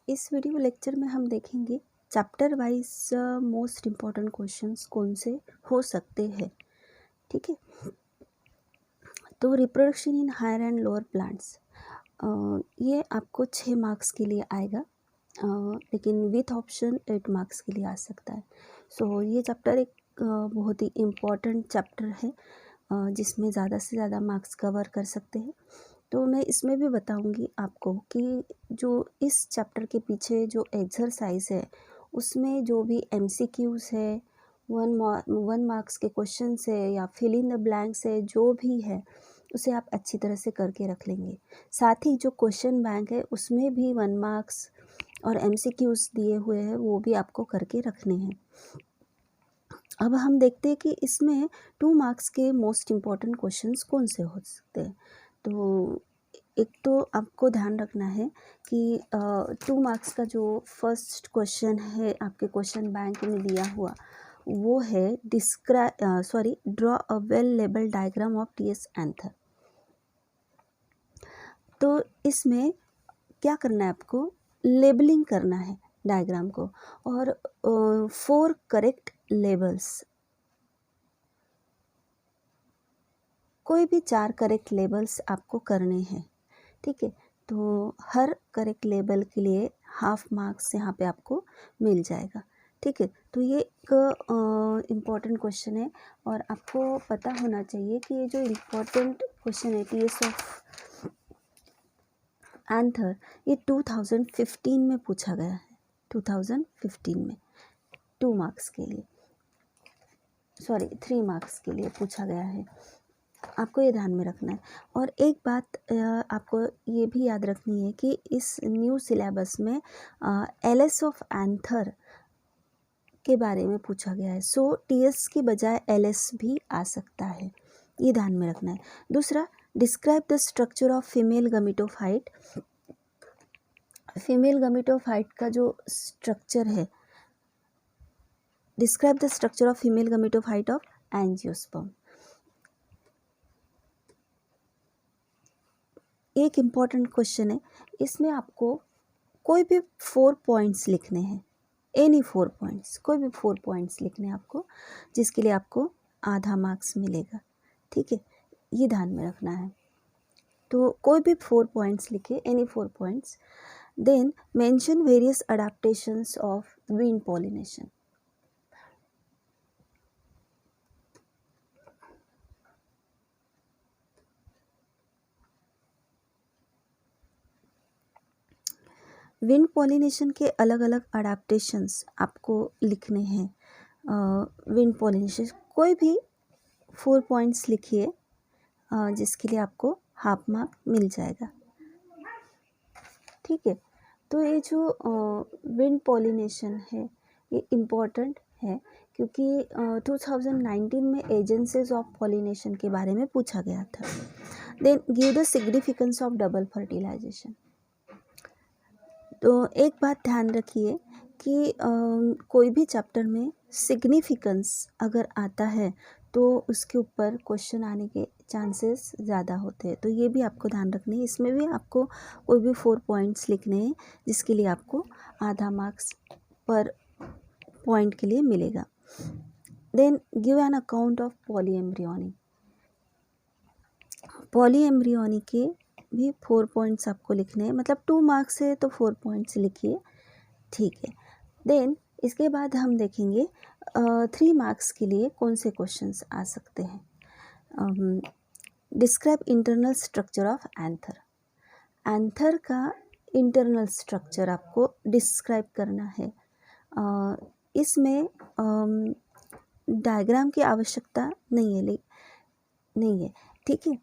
इस video lecture में हम देखेंगे chapter wise most important questions कौन से हो सकते हैं। ठीक है, तो reproduction in higher and lower plants, ये आपको 6 मार्क्स के लिए आएगा, लेकिन विथ ऑप्शन 8 मार्क्स के लिए आ सकता है। सो ये चैप्टर एक बहुत ही इम्पॉर्टेंट चैप्टर है, जिसमें ज़्यादा से ज़्यादा मार्क्स कवर कर सकते हैं। तो मैं इसमें भी बताऊंगी आपको कि जो इस चैप्टर के पीछे जो एक्सरसाइज है उसमें जो भी MCQs है, 1 मार्क्स के क्वेश्चंस है या फिल इन द ब्लैंक्स है, जो भी है उसे आप अच्छी तरह से करके रख लेंगे। साथ ही जो क्वेश्चन बैंक है उसमें भी 1 मार्क्स और MCQs दिए हुए हैं, वो भी आपको करके रखने हैं। अब हम देखते हैं कि इसमें 2 मार्क्स के मोस्ट इम्पॉर्टेंट क्वेश्चंस कौन से हो सकते हैं। तो एक तो आपको ध्यान रखना है कि 2 मार्क्स का जो फर्स्ट क्वेश्चन है आपके क्वेश्चन बैंक में दिया हुआ, वो है draw a well label diagram of TS anther. तो इसमें क्या करना है, आपको लेबलिंग करना है डायग्राम को, और 4 करेक्ट लेबल्स, कोई भी 4 करेक्ट लेबल्स आपको करने हैं। ठीक है, तो हर करेक्ट लेबल के लिए हाफ मार्क्स यहाँ पे आपको मिल जाएगा। ठीक है, तो ये एक इम्पॉर्टेंट क्वेश्चन है और आपको पता होना चाहिए कि ये जो इम्पॉर्टेंट क्वेश्चन है TS ऑफ एंथर, ये 2015 में पूछा गया है। 2015 में 2 मार्क्स के लिए, 3 मार्क्स के लिए पूछा गया है। आपको ये ध्यान में रखना है। और एक बात आपको ये भी याद रखनी है कि इस न्यू सिलेबस में LS ऑफ एंथर के बारे में पूछा गया है। सो TS की बजाय LS भी आ सकता है, ये ध्यान में रखना है। दूसरा, describe the structure of female gametophyte. Female gametophyte का जो स्ट्रक्चर है, describe the structure of female gametophyte of angiosperm. एक इम्पॉर्टेंट क्वेश्चन है, इसमें आपको कोई भी 4 पॉइंट्स लिखने हैं, एनी 4 पॉइंट्स, कोई भी 4 पॉइंट्स लिखने हैं आपको, जिसके लिए आपको आधा मार्क्स मिलेगा। ठीक है, ये ध्यान में रखना है। तो कोई भी 4 पॉइंट्स लिखे, any 4 points. Then mention various adaptations of wind pollination. Wind pollination के अलग अलग अडेप्टेशंस आपको लिखने हैं। विंड पॉलिनेशन कोई भी 4 पॉइंट्स लिखिए, जिसके लिए आपको हाफ मार्क मिल जाएगा। ठीक है, तो ये जो विंड पॉलिनेशन है ये इम्पॉर्टेंट है, क्योंकि 2019 में एजेंसीज ऑफ पॉलिनेशन के बारे में पूछा गया था। Then give the significance of double fertilisation. तो एक बात ध्यान रखिए कि कोई भी चैप्टर में सिग्निफिकेंस अगर आता है तो उसके ऊपर क्वेश्चन आने के चांसेस ज़्यादा होते हैं। तो ये भी आपको ध्यान रखना है। इसमें भी आपको कोई भी 4 पॉइंट्स लिखने हैं, जिसके लिए आपको आधा मार्क्स पर पॉइंट के लिए मिलेगा। Then give an account of polyembryony. Polyembryony के भी 4 पॉइंट्स आपको लिखने हैं, मतलब 2 मार्क्स है तो 4 पॉइंट्स लिखिए। ठीक है, देन इसके बाद हम देखेंगे 3 मार्क्स के लिए कौन से क्वेश्चंस आ सकते हैं। Describe internal structure of anther. Anther का इंटरनल स्ट्रक्चर आपको डिस्क्राइब करना है। इसमें डायग्राम की आवश्यकता नहीं है। ठीक है,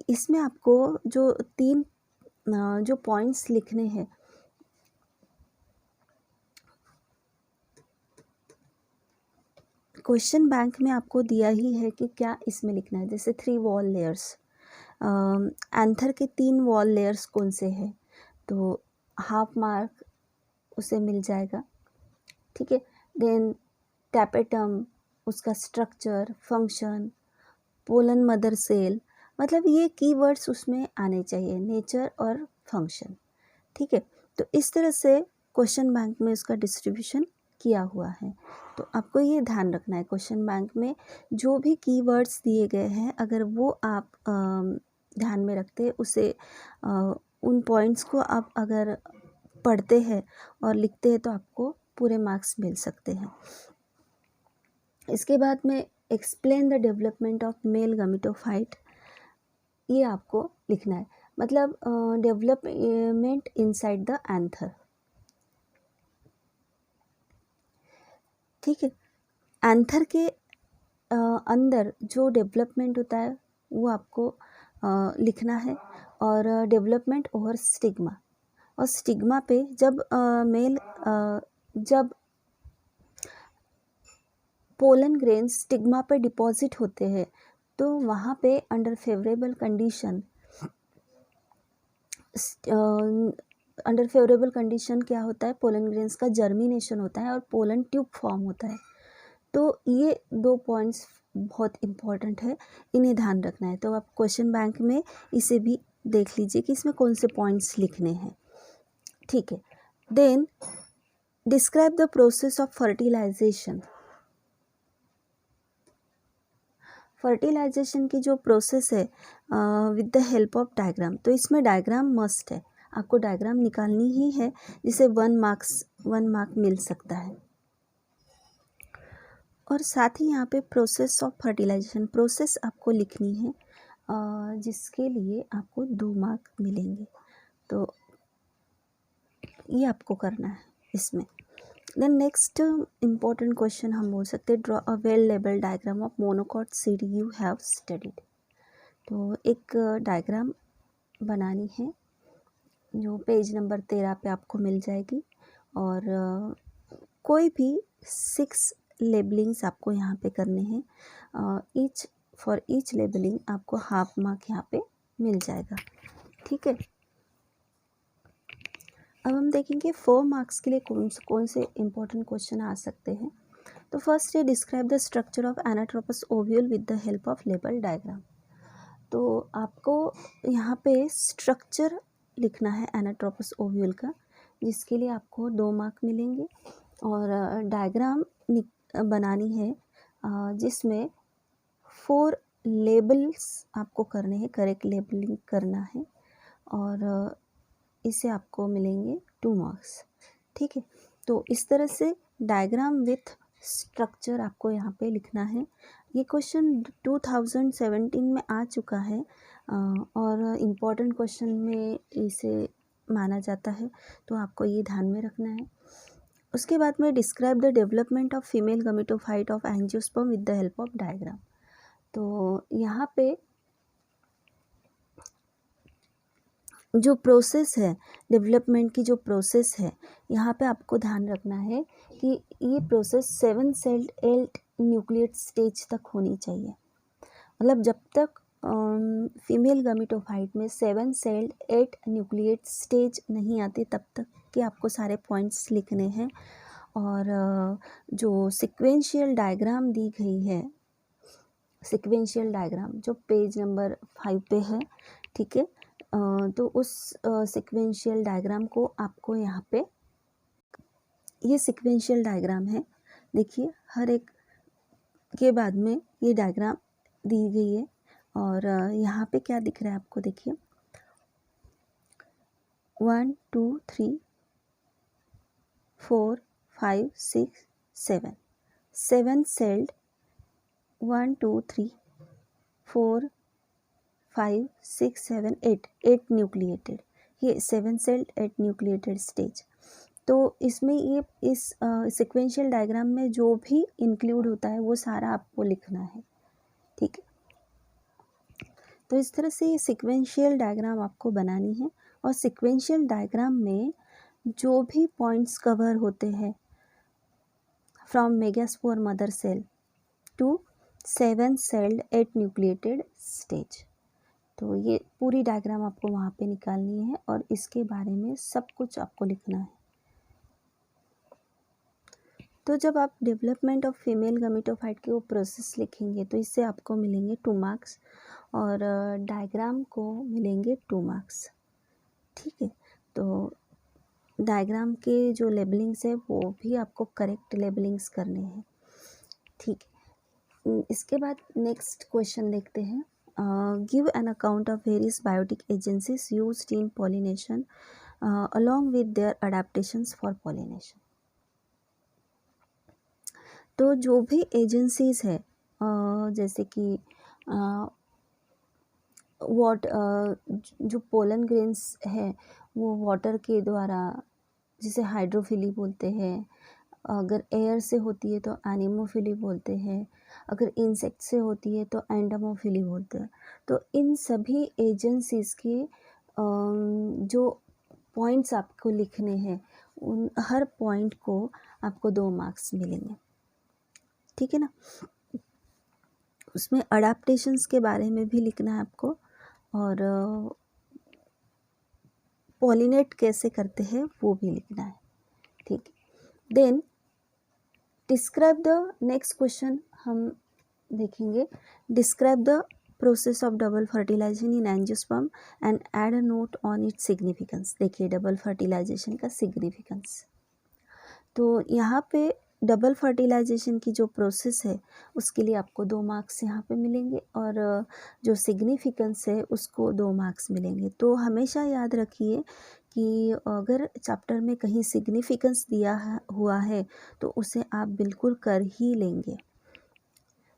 इसमें आपको जो 3 जो पॉइंट्स लिखने हैं, क्वेश्चन बैंक में आपको दिया ही है कि क्या इसमें लिखना है। जैसे 3 वॉल लेयर्स, एंथर के 3 वॉल लेयर्स कौन से हैं, तो हाफ मार्क उसे मिल जाएगा। ठीक है, देन टैपेटम, उसका structure, function, pollen mother cell, मतलब ये कीवर्ड्स उसमें आने चाहिए, नेचर और फंक्शन। ठीक है, तो इस तरह से क्वेश्चन बैंक में उसका डिस्ट्रीब्यूशन किया हुआ है। तो आपको ये ध्यान रखना है, क्वेश्चन बैंक में जो भी कीवर्ड्स दिए गए हैं अगर वो आप ध्यान में रखते उसे उन पॉइंट्स को आप अगर पढ़ते हैं और लिखते हैं तो आपको पूरे मार्क्स मिल सकते हैं। इसके बाद में explain the development of male gametophyte, ये आपको लिखना है, मतलब डेवलपमेंट इनसाइड द एंथर। ठीक है, एंथर के अंदर जो डेवलपमेंट होता है वो आपको लिखना है, और डेवलपमेंट ओवर स्टिग्मा, और स्टिग्मा पे जब जब पोलन ग्रेन्स स्टिग्मा पे डिपॉजिट होते हैं तो वहाँ पे अंडर फेवरेबल कंडीशन क्या होता है, पोलन ग्रेन्स का जर्मिनेशन होता है और पोलन ट्यूब फॉर्म होता है। तो ये 2 पॉइंट्स बहुत इम्पॉर्टेंट है, इन्हें ध्यान रखना है। तो आप क्वेश्चन बैंक में इसे भी देख लीजिए कि इसमें कौन से पॉइंट्स लिखने हैं। ठीक है, then describe the process of fertilisation. Fertilisation की जो प्रोसेस है with the help of diagram, तो इसमें डायग्राम मस्ट है, आपको डायग्राम निकालनी ही है, जिसे 1 मार्क मिल सकता है। और साथ ही यहाँ पे प्रोसेस ऑफ फर्टिलाइजेशन प्रोसेस आपको लिखनी है, जिसके लिए आपको 2 मार्क मिलेंगे। तो ये आपको करना है इसमें। देन नेक्स्ट इम्पॉर्टेंट क्वेश्चन हम बोल सकते हैं, draw a well label diagram of monocot seed you have studied. तो एक डायग्राम बनानी है जो पेज नंबर 13 पे आपको मिल जाएगी, और कोई भी 6 लेबलिंग्स आपको यहाँ पे करने हैं। फॉर ईच लेबलिंग आपको हाफ मार्क यहाँ पे मिल जाएगा। ठीक है, अब हम देखेंगे 4 मार्क्स के लिए कौन से इम्पोर्टेंट क्वेश्चन आ सकते हैं। तो फर्स्ट है describe the structure of anatropous ovule with the help of label diagram. तो आपको यहाँ पे स्ट्रक्चर लिखना है एनाट्रोपस ओव्यूल का, जिसके लिए आपको 2 मार्क मिलेंगे, और डायग्राम बनानी है जिसमें 4 लेबल्स आपको करने हैं, करेक्ट लेबलिंग करना है, और इसे आपको मिलेंगे 2 मार्क्स। ठीक है, तो इस तरह से डायग्राम विथ स्ट्रक्चर आपको यहाँ पे लिखना है। ये क्वेश्चन 2017 में आ चुका है, और इम्पॉर्टेंट क्वेश्चन में इसे माना जाता है, तो आपको ये ध्यान में रखना है। उसके बाद में describe the development of female gametophyte of angiosperm with the help of diagram. तो यहाँ पे जो प्रोसेस है, डेवलपमेंट की जो प्रोसेस है, यहाँ पे आपको ध्यान रखना है कि ये प्रोसेस 7 सेल्ड 8 न्यूक्लिएट स्टेज तक होनी चाहिए। मतलब जब तक फीमेल गमीटोफाइट में 7 सेल्ड 8 न्यूक्लिएट स्टेज नहीं आती तब तक के आपको सारे पॉइंट्स लिखने हैं। और जो सिक्वेंशियल डायग्राम दी गई है, सिक्वेंशियल डायग्राम जो पेज नंबर 5 पे है, ठीक है, तो उस सिक्वेंशियल डायग्राम को आपको यहाँ पे, ये सिक्वेंशियल डायग्राम है, देखिए हर एक के बाद में ये डायग्राम दी गई है, और यहाँ पे क्या दिख रहा है आपको, देखिए 1 2 3 4 5 6 7 सेल्ड 1 2 3 4 5 6 7 8 न्यूक्लिएटेड, ये 7 सेल्ड 8 न्यूक्लिएटेड स्टेज। तो इसमें ये इस सिक्वेंशियल डायग्राम में जो भी इंक्लूड होता है वो सारा आपको लिखना है। ठीक है, तो इस तरह से ये सिक्वेंशियल डायग्राम आपको बनानी है, और सिक्वेंशियल डायग्राम में जो भी पॉइंट्स कवर होते हैं from megaspore mother cell to 7 celled 8 nucleated stage, तो ये पूरी डायग्राम आपको वहाँ पे निकालनी है, और इसके बारे में सब कुछ आपको लिखना है। तो जब आप डेवलपमेंट ऑफ फीमेल गमीटोफाइट की वो प्रोसेस लिखेंगे तो इससे आपको मिलेंगे 2 मार्क्स, और डायग्राम को मिलेंगे 2 मार्क्स। ठीक है, तो डायग्राम के जो लेबलिंग्स है वो भी आपको करेक्ट लेबलिंग्स करने हैं, ठीक है। इसके बाद नेक्स्ट क्वेश्चन देखते हैं। Give an account of various biotic agencies used in pollination along with their adaptations for pollination। तो जो भी एजेंसीज है जैसे कि जो पोलन ग्रेन्स है वो वाटर के द्वारा, जिसे हाइड्रोफिली बोलते हैं, अगर एयर से होती है तो एनिमोफिली बोलते हैं, अगर इंसेक्ट से होती है तो एंडोमोफिली बोलते हैं। तो इन सभी एजेंसीज के जो पॉइंट्स आपको लिखने हैं, उन हर पॉइंट को आपको 2 मार्क्स मिलेंगे, ठीक है ना। उसमें अडेप्टेशंस के बारे में भी लिखना है आपको, और पॉलिनेट कैसे करते हैं वो भी लिखना है, ठीक है। Then describe the, next question हम देखेंगे, describe the process of double fertilisation in angiosperm and add a note on its significance. देखिए डबल फर्टिलाइजेशन का सिग्निफिकेंस, तो यहाँ पे डबल फर्टिलाइजेशन की जो प्रोसेस है उसके लिए आपको 2 मार्क्स यहाँ पे मिलेंगे, और जो सिग्निफिकेंस है उसको 2 मार्क्स मिलेंगे। तो हमेशा याद रखिए कि अगर चैप्टर में कहीं सिग्निफिकेंस दिया हुआ है तो उसे आप बिल्कुल कर ही लेंगे।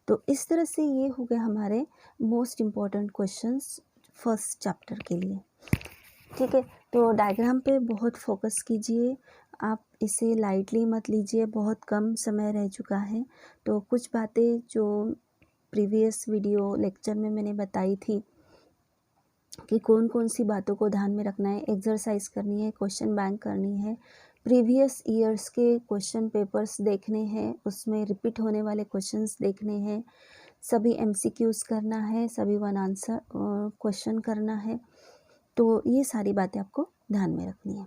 तो इस तरह से ये हो गए हमारे most important questions first chapter के लिए, ठीक है। तो डायग्राम पे बहुत फोकस कीजिए, आप इसे लाइटली मत लीजिए, बहुत कम समय रह चुका है। तो कुछ बातें जो प्रीवियस वीडियो लेक्चर में मैंने बताई थी कि कौन कौन सी बातों को ध्यान में रखना है, एक्सरसाइज करनी है, क्वेश्चन बैंक करनी है, प्रीवियस ईयर्स के क्वेश्चन पेपर्स देखने हैं, उसमें रिपीट होने वाले क्वेश्चंस देखने हैं, सभी एमसीक्यूज करना है, सभी 1 आंसर क्वेश्चन करना है। तो ये सारी बातें आपको ध्यान में रखनी है।